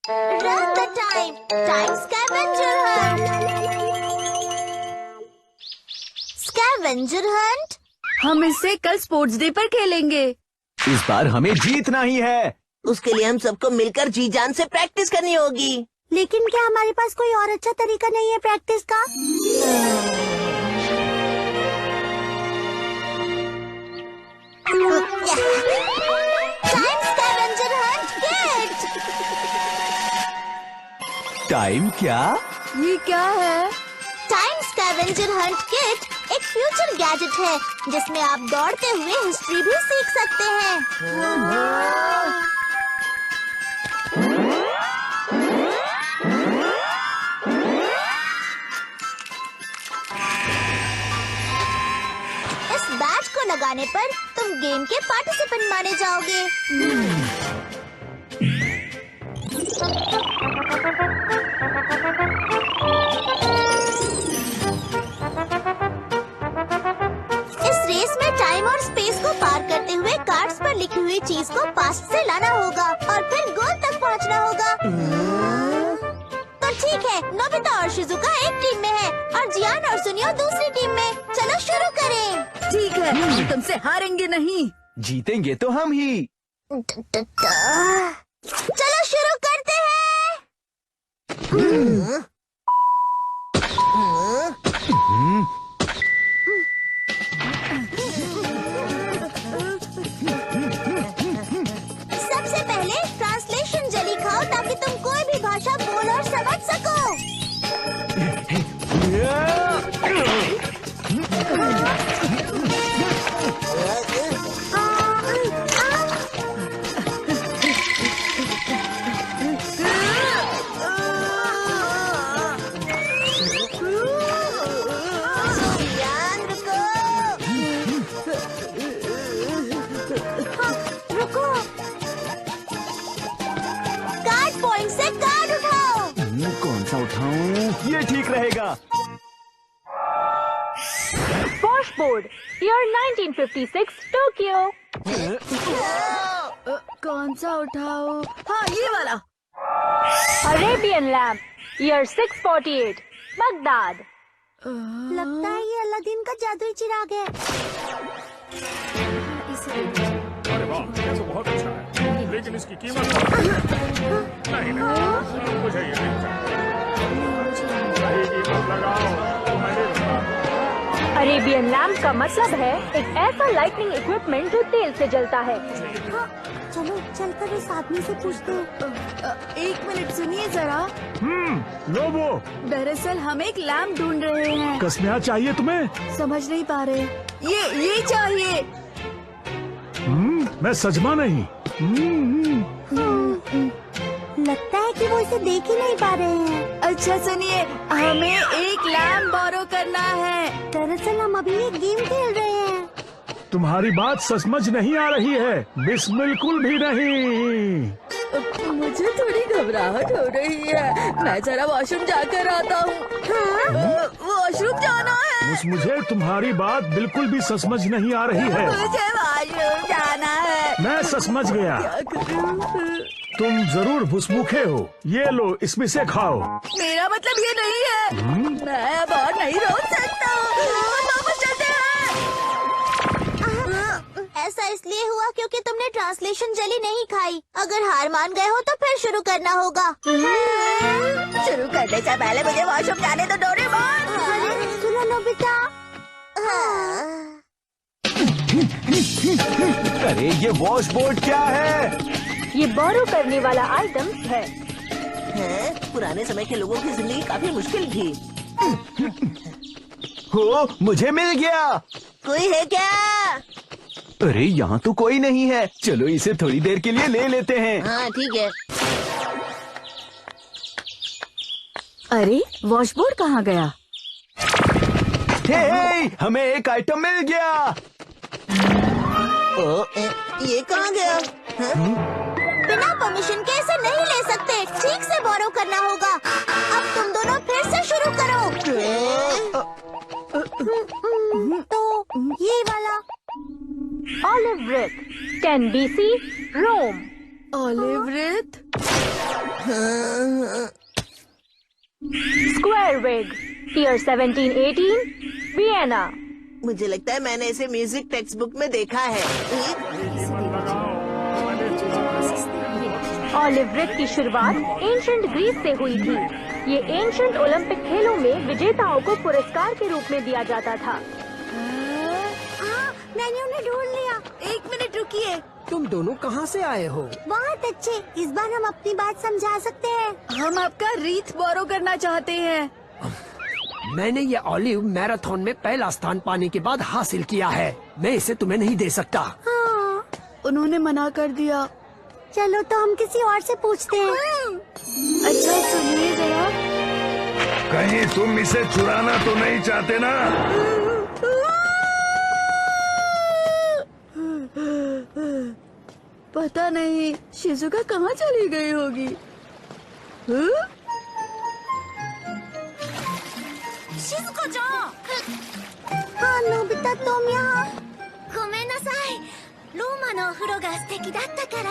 Run the time. Time scavenger hunt. Scavenger hunt. हम इससे कल स्पोर्ट्स डे पर खेलेंगे। इस बार हमें जीतना ही है। उसके लिए हम सबको मिलकर जी जान से प्रैक्टिस करनी होगी। लेकिन क्या हमारे पास कोई और अच्छा तरीका नहीं है प्रैक्टिस का? Time scavenger Hunt kit. Time क्या? ये क्या है? टाइम स्कैवेंजर हंट किट एक फ्यूचर गैजेट है जिसमें आप दौड़ते हुए हिस्ट्री भी सीख सकते हैं। इस बैच को लगाने पर तुम गेम के पार्टिसिपेंट माने जाओगे। इस रेस में टाइम और स्पेस को पार करते हुए कार्ड्स पर लिखी हुई चीज को पास्ट से लाना होगा और फिर गोल तक पहुंचना होगा। तो ठीक है, नोबिता और शिजुका एक टीम में है और जियान और सुनियो दूसरी टीम में। चलो शुरू करें। ठीक है, हम तुमसे हारेंगे नहीं। जीतेंगे तो हम ही। चलो शुरू करते हैं। सबसे पहले ट्रांसलेशन जेली खाओ ताकि तुम कोई भी भाषा बोल और समझ सको। ये ठीक रहेगा। Washboard, year 1956, Tokyo. कौन सा उठाओ? हाँ, ये वाला। Arabian lamp, year 648, Baghdad. लगता है ये अलादीन का जादुई चिराग है। अरे वाह, ये तो बहुत अच्छा है, लेकिन इसकी कीमत नहीं, मुझे ये नहीं चाहिए। सही कीमत लगाओ, मैंने रुका। अरेबियन लैम्प का मतलब है एक ऐसा लाइटनिंग इक्विपमेंट जो तेल से जलता है। चलो चलकर उस आदमी से पूछते हैं। एक मिनट सुनिए जरा। लोबो, दरअसल हम एक लैम्प ढूंढ रहे हैं। कसमिया चाहिए तुम्हें? समझ नहीं पा रहे। ये चाहिए। मैं सजमा नहीं। लगता है कि वो इसे देख ही नहीं पा रहे हैं। अच्छा सुनिए, हमें एक लैम्प बोरो करना है। दरअसल हम अभी एक गेम खेल रहे हैं। तुम्हारी बात समझ नहीं आ रही है, बिल्कुल भी नहीं। मुझे थोड़ी घबराहट हो रही है। मैं जरा वॉशरूम जाकर आता हूँ। वॉशरूम जाना है। मुझे तुम्हारी बात बिल्कुल भी समझ नहीं आ रही है। मुझे वॉशरूम जाना है। मैं समझ गया, तुम जरूर भुसमुखे हो। ये लो, इसमें से खाओ। मेरा मतलब ये नहीं है। मैं अब और नहीं रोक सकता हूँ। वापस चलते हैं। ऐसा इसलिए हुआ क्योंकि तुमने ट्रांसलेशन जेली नहीं खाई। अगर हार मान गए हो तो फिर शुरू करना होगा। शुरू करने से पहले मुझे वॉशरूम जाने दो डोरेमोन। सुनो नोबिता। अरे ये वॉशबोर्ड क्या है? ये बोरो करने वाला आइटम है। पुराने समय के लोगों की जिंदगी काफी मुश्किल थी। हो, मुझे मिल गया। कोई है क्या? अरे यहाँ तो कोई नहीं है। चलो इसे थोड़ी देर के लिए ले लेते हैं। हाँ ठीक है। अरे वॉशबोर्ड कहाँ गया? हे, हमें एक आइटम मिल गया। ये कहाँ गया? बिना परमिशन के इसे नहीं ले सकते। ठीक से बोरो करना होगा। अब तुम दोनों फिर से शुरू करो। तो ये वाला olive wreath, 10 BC, Rome. Olive wreath? Square wig, year 1718, Vienna. मुझे लगता है मैंने इसे म्यूजिक टेक्स्ट बुक में देखा है। ऑलिव वृत्त की शुरुआत एंशंट ग्रीस से हुई थी। ये एंशंट ओलंपिक खेलों में विजेताओं को पुरस्कार के रूप में दिया जाता था। मैंने उन्हें ढूंढ लिया। 1 मिनट रुकिए। तुम दोनों कहाँ से आए हो? बहुत अच्छे, इस बार हम अपनी बात समझा सकते हैं। हम आपका रीथ बोरो करना चाहते हैं। मैंने ये ऑलिव मैराथन में पहला स्थान पाने के बाद हासिल किया है। मैं इसे तुम्हें नहीं दे सकता। हाँ, उन्होंने मना कर दिया। चलो तो हम किसी और से पूछते हैं। अच्छा सुनिए जरा। कहीं तुम इसे चुराना तो नहीं चाहते ना? पता नहीं शिजुका कहाँ चली गई होगी। हाँ? हाँ नोबिता, तुम यहाँ। ごめんなさい。ローマのお風呂が素敵だったから、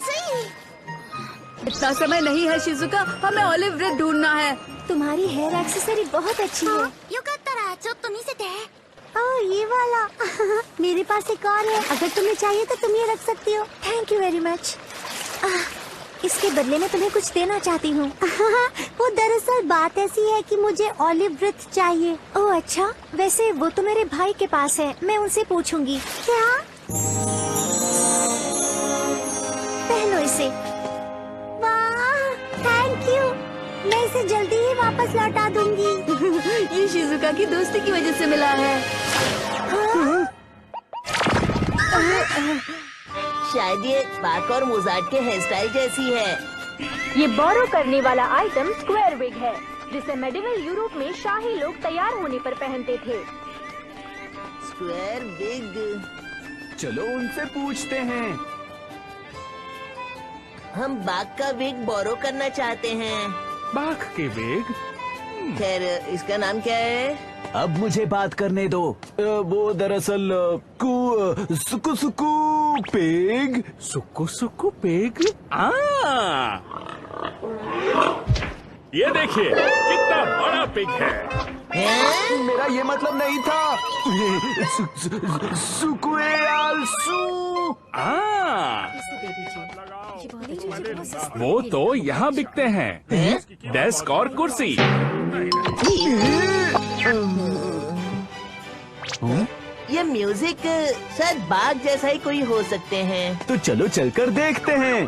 つい。 इतना समय नहीं है शिजुका, हमें ऑलिव वृत्त ढूंढना है। तुम्हारी हेयर एक्सेसरी बहुत अच्छी है। よかったらちょっと見せて。ओह ये वाला। मेरे पास एक और है, अगर तुम्हें चाहिए तो तुम ये रख सकती हो। Thank you very much. इसके बदले में तुम्हें कुछ देना चाहती हूँ। वो दरअसल बात ऐसी है कि मुझे ऑलिव वृत्त चाहिए। ओह अच्छा, वैसे वो तो मेरे भाई के पास है, मैं उनसे पूछूंगी। क्या? पहनो इसे। वाह, थैंक यू। मैं इसे जल्दी ही वापस लौटा दूंगी। ये शिजुका की दोस्ती की वजह से मिला है। शायद ये बाक और मोजार्ट के हेयर स्टाइल जैसी है। ये बोरो करने वाला आइटम स्क्वायर विग है, जिसे मेडिवल यूरोप में शाही लोग तैयार होने पर पहनते थे। Square wig. चलो उनसे पूछते हैं। हम बाक का विग बोरो करना चाहते हैं। बाघ के वेग? खैर, इसका नाम क्या है? अब मुझे बात करने दो। वो दरअसल सुकु सुकु पेग। सुक्कू सुक्कू पेग? ये देखिए कितना बड़ा पिग है। मेरा ये मतलब नहीं था। सुकुएआलसू। वो तो यहाँ बिकते हैं, डेस्क और कुर्सी। ये म्यूजिक शायद बाघ जैसा ही कोई हो सकते हैं। तो चलो चलकर देखते हैं।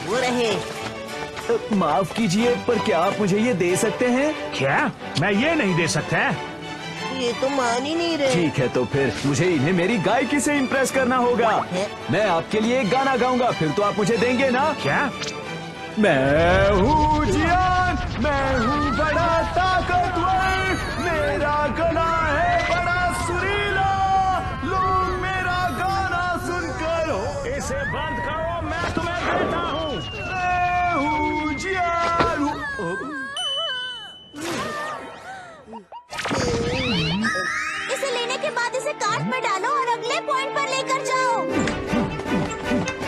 वो रहे। माफ कीजिए, पर क्या आप मुझे ये दे सकते हैं? क्या? मैं ये नहीं दे सकता? ये तो मान ही नहीं रहे। ठीक है, तो फिर मुझे इन्हें मेरी गायकी से इम्प्रेस करना होगा। मैं आपके लिए एक गाना गाऊंगा, फिर तो आप मुझे देंगे ना? क्या? मैं हूँ जियान, मैं हूँ बड़ा ताकतवर, मेरा गला है बड़ा सुरीला, लोग मेरा गाना सुनकर हो। इसे बंद करो, मैं तुम्हें देता हूँ। मैं हूँ जियान। इसे लेने के बाद इसे कार्ट में डालो और अगले पॉइंट पर लेकर जाओ।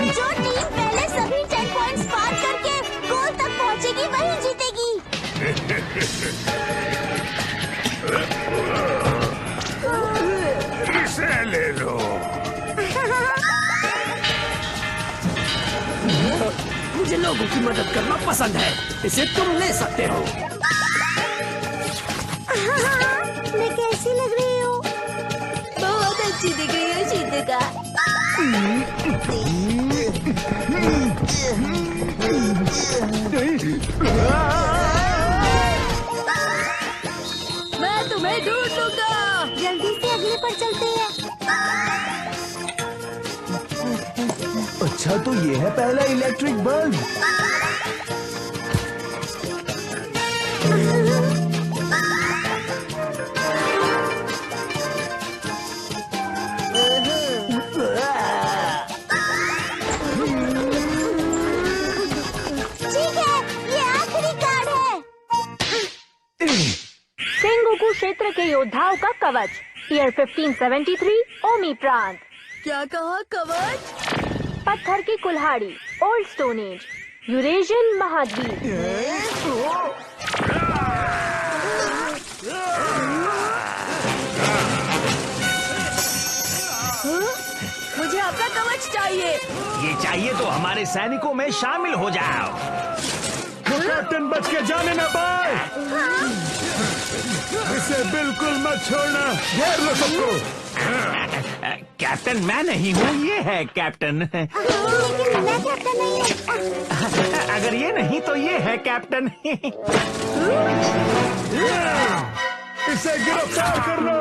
जो टीम पहले सभी 10 पॉइंट्स पार करके गोल तक पहुंचेगी वही जीतेगी। इसे ले लो। मुझे लोगों की मदद करना पसंद है, इसे तुम ले सकते हो। मैं कैसी लग रही हूँ? बहुत अच्छी दिख रही है शिजुका। मैं तुम्हें ढूंढ लूंगा। जल्दी से अगले पर चलते हैं। अच्छा, तो ये है पहला इलेक्ट्रिक बल्ब। ठीक है, ये आखिरी कार्ड है। तंबू क्षेत्र के योद्धाओं का कवच। ईयर 1573 ओमी प्रांत। क्या कहा कवच? पत्थर की कुल्हाड़ी ओल्ड स्टोन एज यूरेशियन महाद्वीप। मुझे आपका कवच चाहिए। ये चाहिए तो हमारे सैनिकों में शामिल हो जाओ। वो कैप्टन बच के जाने न पाए। इसे बिल्कुल मत छोड़ना। घेर लो सबको। कैप्टन मैं नहीं हूँ, ये है कैप्टन। लेकिन मैं कैप्टन नहीं हूँ। अगर ये नहीं तो ये है कैप्टन। इसे गिरफ्तार कर लो।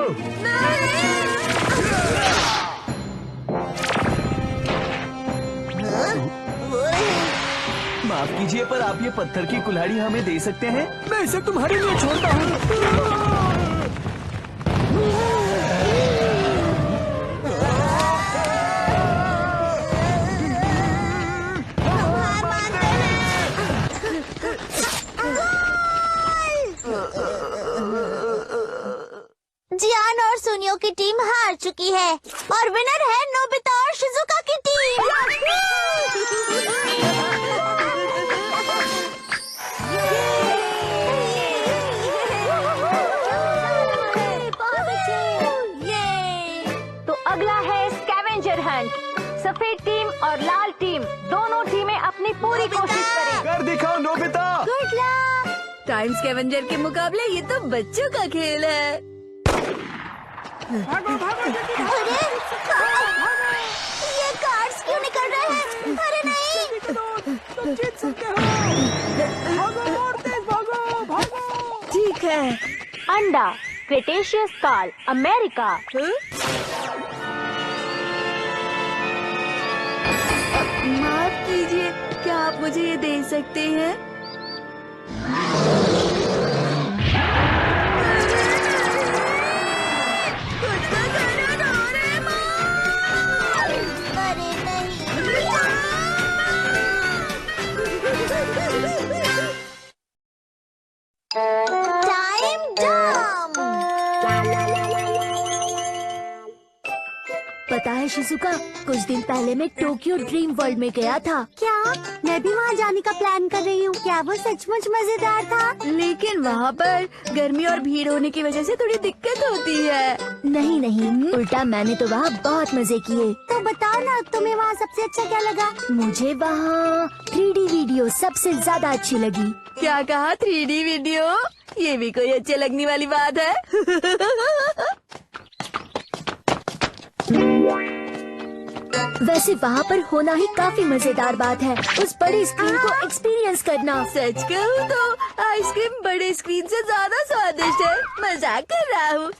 माफ कीजिए पर आप ये पत्थर की कुल्हाड़ी हमें दे सकते हैं? मैं इसे तुम्हारे लिए छोड़ता हूँ। जियान और सुनियो की टीम हार चुकी है और विनर है नोबिता और शिजुका की टीम। तो अगला है स्कैवेंजर हंट। सफेद टीम और लाल टीम दोनों टीमें अपनी पूरी कोशिश करें। कर दिखाओ Nobita. Good luck. Time scavenger के मुकाबले ये तो बच्चों का खेल है। भागो भागो जल्दी अरे ये कार्ड्स क्यों निकल रहे हैं? अरे नहीं। तुम जीत सकते हो। भागो और तेज भागो भागो। ठीक है। अंडा क्रेटेशियस काल अमेरिका। माफ कीजिए, क्या आप मुझे ये दे सकते हैं? अरे नहीं। टाइम डम। पता है शिजुका, कुछ दिन पहले मैं टोक्यो ड्रीम वर्ल्ड में गया था। क्या मैं भी वहाँ जाने का प्लान कर रही हूँ। क्या वो सचमुच मजेदार था? लेकिन वहाँ पर गर्मी और भीड़ होने की वजह से थोड़ी दिक्कत होती है। नहीं नहीं, उल्टा मैंने तो वहाँ बहुत मजे किए। तो बताओ ना, तुम्हें वहाँ सबसे अच्छा क्या लगा? मुझे वहाँ 3D वीडियो सबसे ज्यादा अच्छी लगी। क्या कहा 3D वीडियो? ये भी कोई अच्छे लगने वाली बात है। वैसे वहाँ पर होना ही काफी मजेदार बात है, उस बड़ी स्क्रीन को एक्सपीरियंस करना। सच कहूँ तो आइसक्रीम बड़े स्क्रीन से ज्यादा स्वादिष्ट है। मजाक कर रहा हूँ।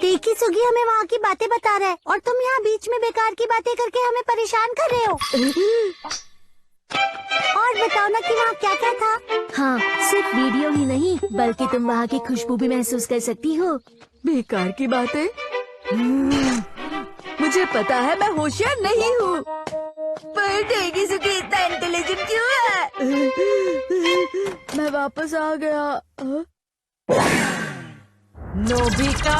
देखी सुगी हमें वहाँ की बातें बता रहा है और तुम यहाँ बीच में बेकार की बातें करके हमें परेशान कर रहे हो। और बताओ ना कि वहाँ क्या क्या था? हाँ, सिर्फ वीडियो ही नहीं बल्कि तुम वहाँ की खुशबू भी महसूस कर सकती हो। बेकार की बातें? मुझे पता है मैं होशियार नहीं हूँ, पर टेगी सुगी इतना इंटेलिजेंट क्यों है? मैं वापस आ गया। नोबिता,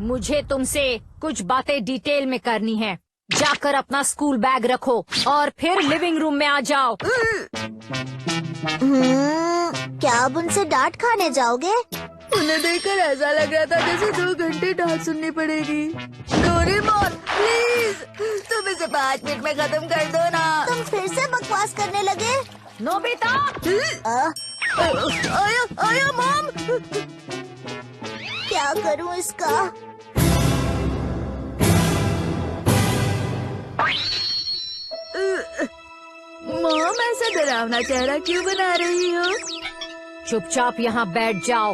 मुझे तुमसे कुछ बातें डिटेल में करनी है। जाकर अपना स्कूल बैग रखो और फिर लिविंग रूम में आ जाओ। क्या अब उनसे डांट खाने जाओगे? उन्हें देखकर ऐसा लग रहा था जैसे 2 घंटे डांट सुननी पड़ेगी। डोरेमोन प्लीज, तुम इसे 5 मिनट में खत्म कर दो ना। तुम फिर से बकवास करने लगे? नोबिता, आया आया मॉम। क्या करूं इसका? मॉम ऐसा डरावना चेहरा क्यों बना रही हो? चुपचाप यहाँ बैठ जाओ।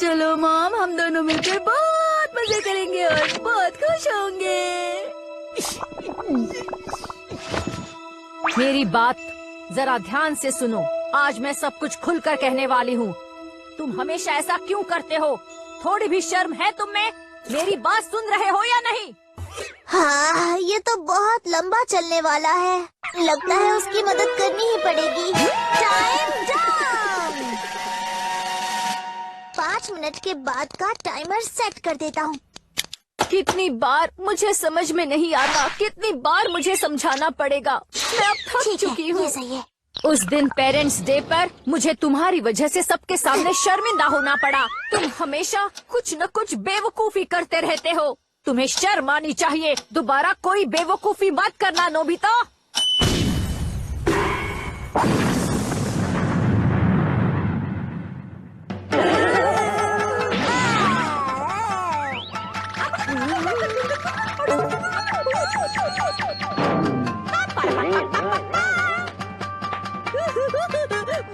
चलो मॉम, हम दोनों मिलकर बहुत मजे करेंगे और बहुत खुश होंगे। मेरी बात जरा ध्यान से सुनो। आज मैं सब कुछ खुलकर कहने वाली हूँ। तुम हमेशा ऐसा क्यों करते हो? थोड़ी भी शर्म है तुम में? मेरी बात सुन रहे हो या नहीं? हाँ, ये तो बहुत लंबा चलने वाला है। लगता है उसकी मदद करनी ही पड़ेगी। Time down. 5 मिनट के बाद का टाइमर सेट कर देता हूँ। कितनी बार मुझे समझ में नहीं आता, कितनी बार मुझे समझाना पड़ेगा। मैं अब थक चुकी हूँ। ये सही है। उस दिन पेरेंट्स डे पर मुझे तुम्हारी वजह से सबके सामने शर्मिंदा होना पड़ा। तुम हमेशा कुछ न कुछ बेवकूफी करते रहते हो। तुम्हें शर्म आनी चाहिए। दोबारा कोई बेवकूफी मत करना नोबिता।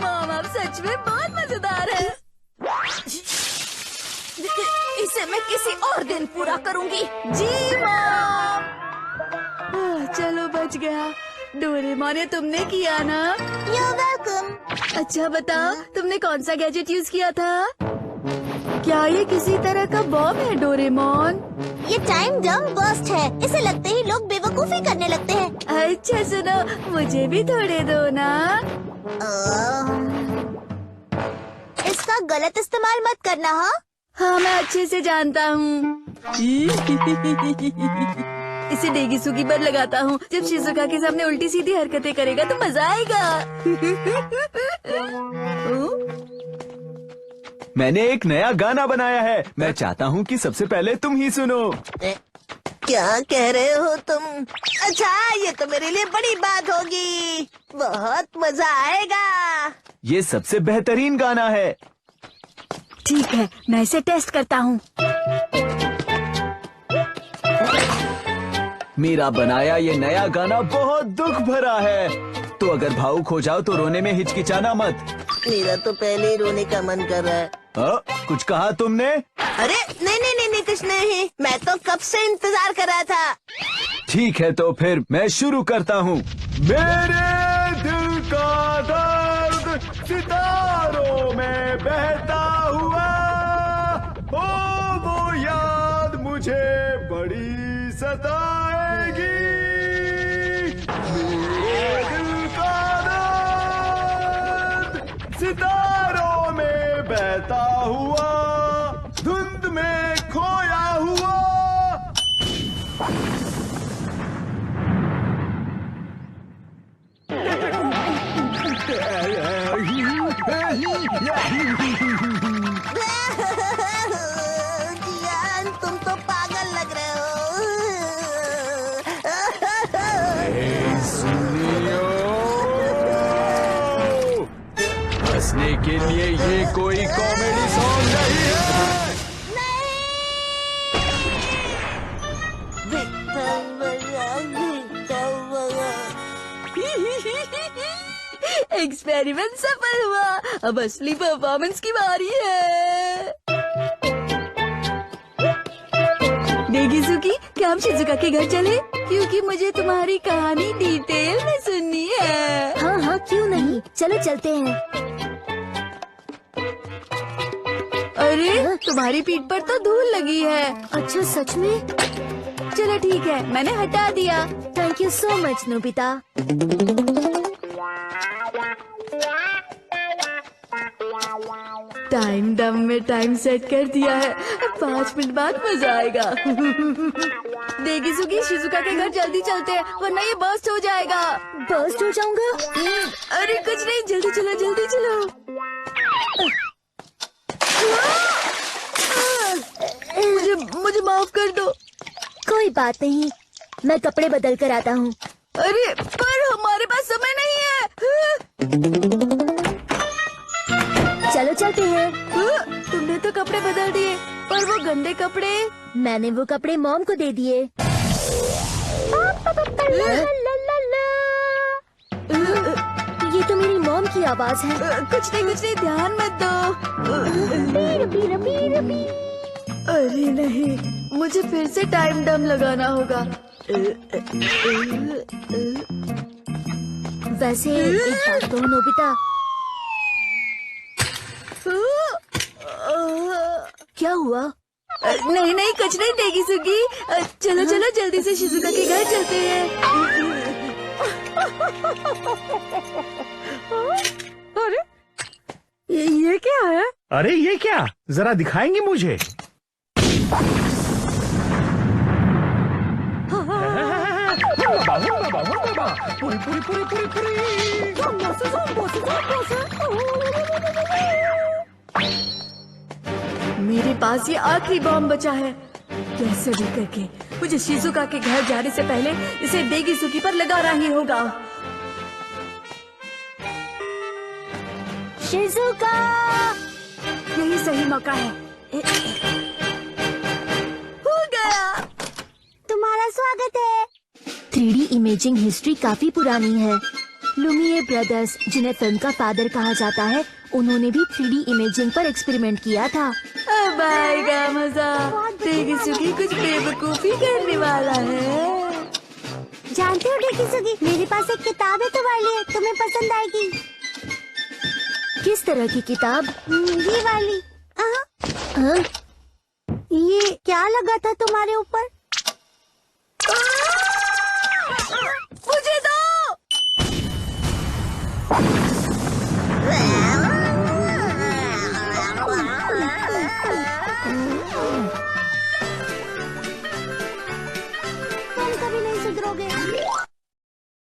मॉम आप सच में बहुत मजेदार है। इसे मैं किसी और दिन पूरा करूंगी। जी मॉम। चलो बच गया। डोरेमोन ये तुमने किया ना? You're welcome। अच्छा बताओ तुमने कौन सा गैजेट यूज किया था? क्या ये किसी तरह का बॉम्ब है डोरेमोन? ये टाइम डम बर्स्ट है। इसे लगते ही लोग बेवकूफी करने लगते हैं। अच्छा सुनो, मुझे भी थोड़े दो ना। इसका गलत इस्तेमाल मत करना। हाँ, हाँ मैं अच्छे से जानता हूँ। इसे डेगिसुगी पर लगाता हूँ। जब शिजुका के सामने उल्टी सीधी हरकतें करेगा तो मजा आएगा। मैंने एक नया गाना बनाया है। मैं चाहता हूँ कि सबसे पहले तुम ही सुनो। क्या कह रहे हो तुम? अच्छा, ये तो मेरे लिए बड़ी बात होगी। बहुत मजा आएगा। ये सबसे बेहतरीन गाना है। ठीक है, मैं इसे टेस्ट करता हूँ। मेरा बनाया ये नया गाना बहुत दुख भरा है। तो अगर भावुक हो जाओ तो रोने में हिचकिचाना मत। मेरा तो पहले ही रोने का मन कर रहा है। कुछ कहा तुमने? अरे नहीं, कुछ नहीं। मैं तो कब से इंतजार कर रहा था। ठीक है तो फिर मैं शुरू करता हूँ। मेरे दिल का दर्द सितारों में बहता हुआ, ओ वो याद मुझे बड़ी सताएगी। मेरे दिल का दर्द सितारों में बहता हुआ, धुंध में खोया हुआ। जियान, तुम तो पागल लग रहे हो। सुनियो, हंसने के लिए ये कोई कॉमेडी सॉन्ग नहीं है। एक्सपेरिमेंट सफल हुआ। अब असली परफॉर्मेंस की बारी है। डेगिसुकी, क्या हम शिजुका के घर चले? क्योंकि मुझे तुम्हारी कहानी डिटेल में सुननी है। हाँ हाँ क्यों नहीं, चलो चलते हैं। अरे तुम्हारी पीठ पर तो धूल लगी है। अच्छा सच में? चलो ठीक है, मैंने हटा दिया। Thank you so much Nobita. Time डम में टाइम सेट कर दिया है। 5 मिनट बाद मजा आएगा। डेगिसुकी, शिजुका के घर जल्दी चलते हैं वरना ये बर्स्ट हो जाएगा। बर्स्ट हो जाऊंगा? अरे कुछ नहीं, जल्दी चलो जल्दी चलो। मुझे माफ कर दो। कोई बात नहीं, मैं कपड़े बदल कर आता हूँ। अरे पर हमारे पास समय नहीं है। चलो चलते हैं। तुमने तो कपड़े बदल दिए, पर वो गंदे कपड़े? मैंने वो कपड़े मॉम को दे दिए। ये तो मेरी मॉम की आवाज है। कुछ नहीं, ध्यान मत दो। अरे नहीं, मुझे फिर से टाइम डम लगाना होगा। वैसे एक बात कहूँ नोबिता, क्या हुआ? नहीं नहीं, कुछ नहीं देगी सुगी। चलो चलो जल्दी से शिजुका के घर चलते हैं। अरे ये क्या है? अरे ये क्या, जरा दिखाएंगे मुझे? पूरी पूरी पूरी पूरी पूरी। मेरे पास ये आखिरी बॉम्ब बचा है। कैसे भी करके मुझे शिजुका के घर जाने से पहले इसे देगी सुगी पर लगाना ही होगा। शिजुका, यही सही मौका है। हो गया। तुम्हारा स्वागत है। 3D इमेजिंग हिस्ट्री काफी पुरानी है। लुमिये ब्रदर्स, जिन्हें फिल्म का फादर कहा जाता है, उन्होंने भी 3D इमेजिंग पर एक्सपेरिमेंट किया था। अब आएगा मजा। देगी सुगी कुछ बेवकूफी करने वाला है। जानते हो डेकिसुगी, मेरे पास एक किताब है तुम्हारे लिए, तुम्हें पसंद आएगी। किस तरह की किताब? ये वाली। हाँ? ये क्या लगा था तुम्हारे ऊपर? मुझे दो।